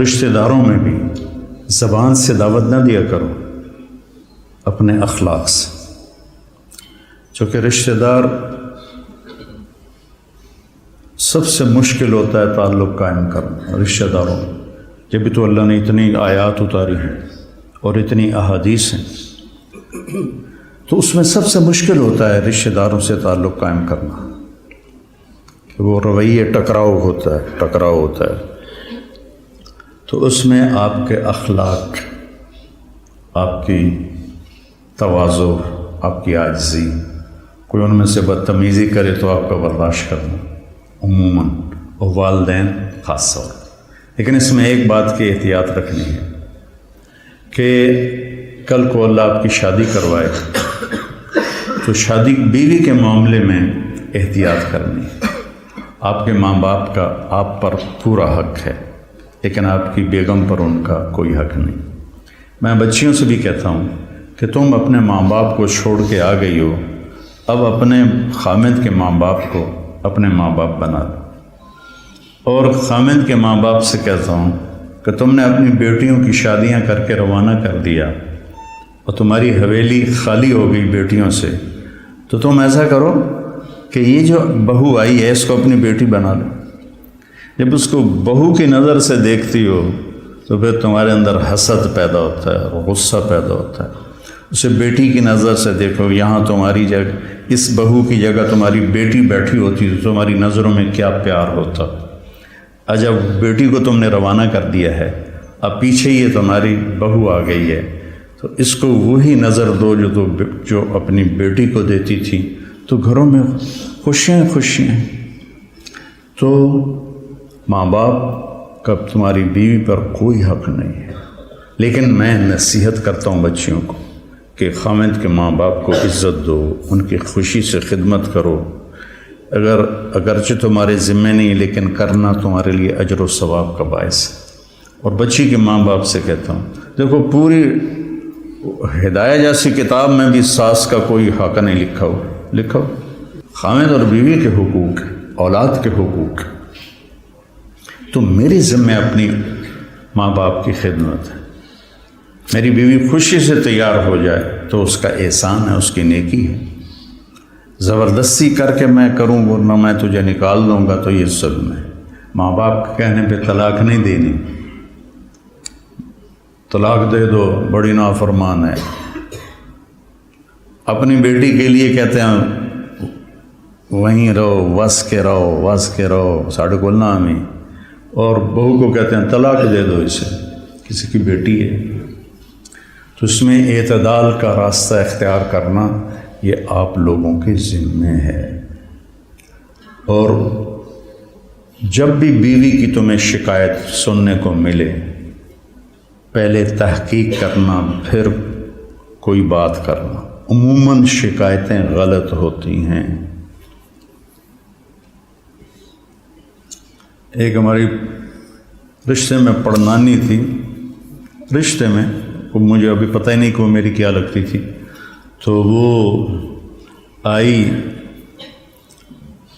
رشتہ داروں میں بھی زبان سے دعوت نہ دیا کرو، اپنے اخلاق سے، چونکہ رشتہ دار سب سے مشکل ہوتا ہے تعلق قائم کرنا رشتہ داروں میں۔ جب تو اللہ نے اتنی آیات اتاری ہیں اور اتنی احادیث ہیں، تو اس میں سب سے مشکل ہوتا ہے رشتہ داروں سے تعلق قائم کرنا، کہ وہ رویے ٹکراؤ ہوتا ہے۔ تو اس میں آپ کے اخلاق، آپ کی تواضع، آپ کی عاجزی، کوئی ان میں سے بدتمیزی کرے تو آپ کا برداشت کرنا عموماً، اور والدین خاص طور۔ لیکن اس میں ایک بات کی احتیاط رکھنی ہے کہ کل کو اللہ آپ کی شادی کروائے تو شادی بیوی کے معاملے میں احتیاط کرنی ہے۔ آپ کے ماں باپ کا آپ پر پورا حق ہے، لیکن آپ کی بیگم پر ان کا کوئی حق نہیں۔ میں بچیوں سے بھی کہتا ہوں کہ تم اپنے ماں باپ کو چھوڑ کے آ گئی ہو، اب اپنے خامد کے ماں باپ کو اپنے ماں باپ بنا دو۔ اور خامد کے ماں باپ سے کہتا ہوں کہ تم نے اپنی بیٹیوں کی شادیاں کر کے روانہ کر دیا اور تمہاری حویلی خالی ہو گئی بیٹیوں سے، تو تم ایسا کرو کہ یہ جو بہو آئی ہے اس کو اپنی بیٹی بنا لو۔ جب اس کو بہو کی نظر سے دیکھتی ہو تو پھر تمہارے اندر حسد پیدا ہوتا ہے اور غصہ پیدا ہوتا ہے۔ اسے بیٹی کی نظر سے دیکھو، یہاں تمہاری جگہ، اس بہو کی جگہ تمہاری بیٹی بیٹھی ہوتی تو تمہاری نظروں میں کیا پیار ہوتا۔ جب بیٹی کو تم نے روانہ کر دیا ہے، اب پیچھے یہ تمہاری بہو آ گئی ہے، تو اس کو وہی نظر دو جو اپنی بیٹی کو دیتی تھی، تو گھروں میں خوشیاں۔ تو ماں باپ کا تمہاری بیوی پر کوئی حق نہیں ہے، لیکن میں نصیحت کرتا ہوں بچیوں کو کہ خامد کے ماں باپ کو عزت دو، ان کی خوشی سے خدمت کرو، اگرچہ تمہارے ذمہ نہیں، لیکن کرنا تمہارے لیے اجر و ثواب کا باعث ہے۔ اور بچی کے ماں باپ سے کہتا ہوں، دیکھو پوری ہدایہ جیسی کتاب میں بھی ساس کا کوئی حق نہیں لکھا ہو۔ خامد اور بیوی کے حقوق، اولاد کے حقوق، تو میری ذمہ اپنی ماں باپ کی خدمت ہے۔ میری بیوی خوشی سے تیار ہو جائے تو اس کا احسان ہے، اس کی نیکی ہے۔ زبردستی کر کے میں کروں ورنہ میں تجھے نکال دوں گا تو یہ ظلم ہے۔ ماں باپ کے کہنے پہ طلاق نہیں دینی، طلاق دے دو بڑی نافرمان ہے۔ اپنی بیٹی کے لیے کہتے ہیں وہیں رہو، وس کے رہو ساڑھے کو نام ہی، اور بہو کو کہتے ہیں طلاق دے دو اسے، کسی کی بیٹی ہے۔ تو اس میں اعتدال کا راستہ اختیار کرنا یہ آپ لوگوں کے ذمہ ہے۔ اور جب بھی بیوی کی تمہیں شکایت سننے کو ملے، پہلے تحقیق کرنا، پھر کوئی بات کرنا۔ عموماً شکایتیں غلط ہوتی ہیں۔ ایک ہماری رشتے میں پڑنانی تھی، رشتے میں مجھے ابھی پتہ ہی نہیں کہ وہ میری کیا لگتی تھی، تو وہ آئی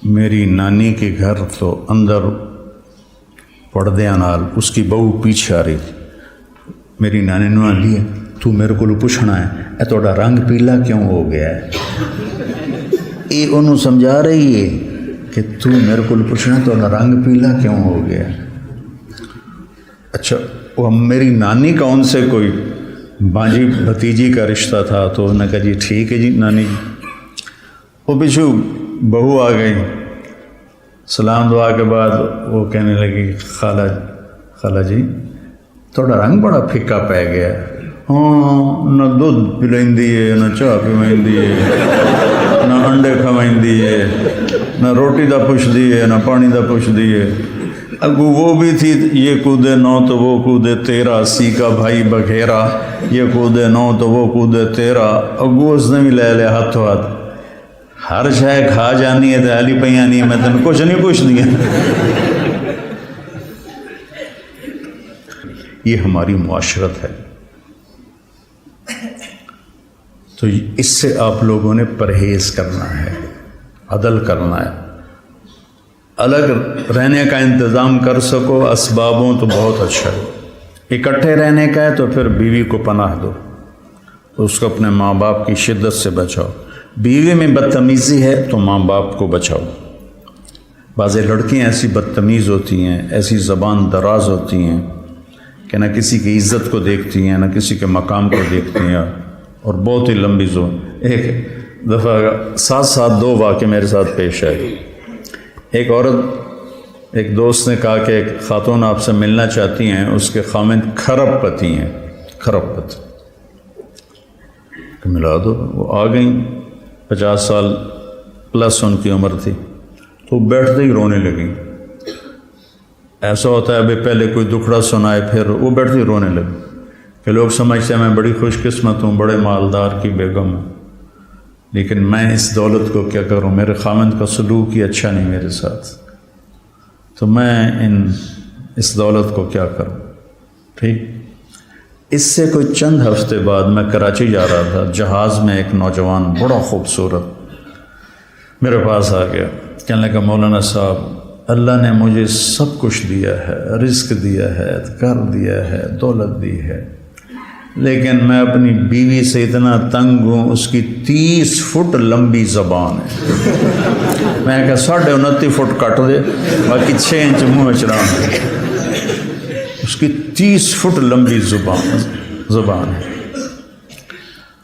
میری نانی کے گھر، تو اندر پردے نال اس کی بہو پیچھے آ رہی تھی۔ میری نانی نے لیا، تو میرے کو پوچھنا ہے اے تھوڑا رنگ پیلا کیوں ہو گیا ہے؟ یہ انہوں سمجھا رہی ہے کہ تو میرے کو پوچھنا تھوڑا رنگ پیلا کیوں ہو گیا ہے۔ اچھا، وہ میری نانی کا ان سے کوئی بانجی بھتیجی کا رشتہ تھا، تو انہوں نے کہا جی ٹھیک ہے جی نانی جی۔ وہ پیچھو بہو آ گئی، سلام دعا کے بعد وہ کہنے لگی خالہ جی تھوڑا رنگ بڑا پھکا پی گیا، ہاں نہ دودھ پلائندی ہے، نہ چاہ پیوائندی ہے، نہ انڈے کھوائندی ہے، نہ روٹی دا پوچھدی ہے، نہ پانی دا پوچھدی ہے۔ اگو وہ بھی تھی، یہ کودے نو تو وہ کودے تیرا، سی کا بھائی بگھیرا، یہ کودے نو تو وہ کودے تیرا۔ اگو اس نے بھی لے لیا ہاتھوں ہاتھ، ہر شے کھا جانی ہے تو حالی پہ آنی ہے، میں تین کچھ نہیں پوچھ دیا۔ یہ ہماری معاشرت ہے، تو اس سے آپ لوگوں نے پرہیز کرنا ہے، عدل کرنا ہے۔ الگ رہنے کا انتظام کر سکو اسبابوں تو بہت اچھا ہے، اکٹھے رہنے کا ہے تو پھر بیوی کو پناہ دو، اس کو اپنے ماں باپ کی شدت سے بچاؤ، بیوی میں بدتمیزی ہے تو ماں باپ کو بچاؤ۔ بعض لڑکیاں ایسی بدتمیز ہوتی ہیں، ایسی زبان دراز ہوتی ہیں کہ نہ کسی کی عزت کو دیکھتی ہیں نہ کسی کے مقام کو دیکھتی ہیں، اور بہت ہی لمبی زون۔ ایک دفعہ ساتھ ساتھ دو واقعے میرے ساتھ پیش آئے۔ ایک عورت، ایک دوست نے کہا کہ ایک خاتون آپ سے ملنا چاہتی ہیں، اس کے خامند کھرب پتی ہیں، کھرب پتی، کہ ملا دو۔ وہ آ گئیں، 50 سال پلس ان کی عمر تھی، تو بیٹھتے ہی رونے لگیں۔ ایسا ہوتا ہے ابھی پہلے کوئی دکھڑا سنائے پھر وہ بیٹھتے ہی رونے لگے کہ لوگ سمجھتے ہیں میں بڑی خوش قسمت ہوں، بڑے مالدار کی بیگم ہوں، لیکن میں اس دولت کو کیا کروں، میرے خامند کا سلوک ہی اچھا نہیں میرے ساتھ، تو میں اس دولت کو کیا کروں۔ ٹھیک، اس سے کوئی چند ہفتے بعد میں کراچی جا رہا تھا، جہاز میں ایک نوجوان بڑا خوبصورت میرے پاس آ گیا، کہنے لگا مولانا صاحب اللہ نے مجھے سب کچھ دیا ہے، رزق دیا ہے، گھر دیا ہے، دولت دی ہے، لیکن میں اپنی بیوی سے اتنا تنگ ہوں، اس کی 30 فٹ لمبی زبان ہے۔ میں کہا 29.5 فٹ کٹ دے، باقی 6 انچ منہ چڑھا دے۔ اس کی 30 فٹ لمبی زبان ہے۔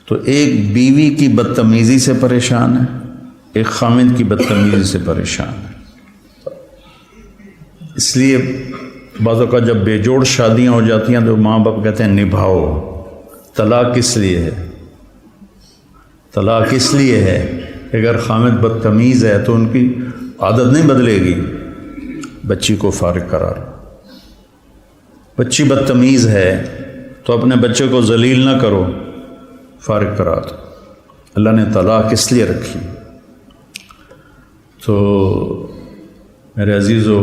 تو ایک بیوی کی بدتمیزی سے پریشان ہے، ایک خامند کی بدتمیزی سے پریشان ہے۔ اس لیے بعض اوقات جب بے جوڑ شادیاں ہو جاتی ہیں تو ماں باپ کہتے ہیں نبھاؤ۔ طلاق کس لیے ہے؟ طلاق اس لیے ہے کہ اگر خامد بدتمیز ہے تو ان کی عادت نہیں بدلے گی، بچی کو فارغ قرار۔ بچی بدتمیز ہے تو اپنے بچے کو ذلیل نہ کرو، فارغ کرا دو۔ اللہ نے طلاق اس لیے رکھی۔ تو میرے عزیزو،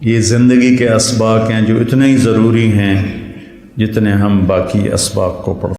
یہ زندگی کے اسباق ہیں جو اتنے ہی ضروری ہیں جتنے ہم باقی اسباق کو پڑھتے ہیں۔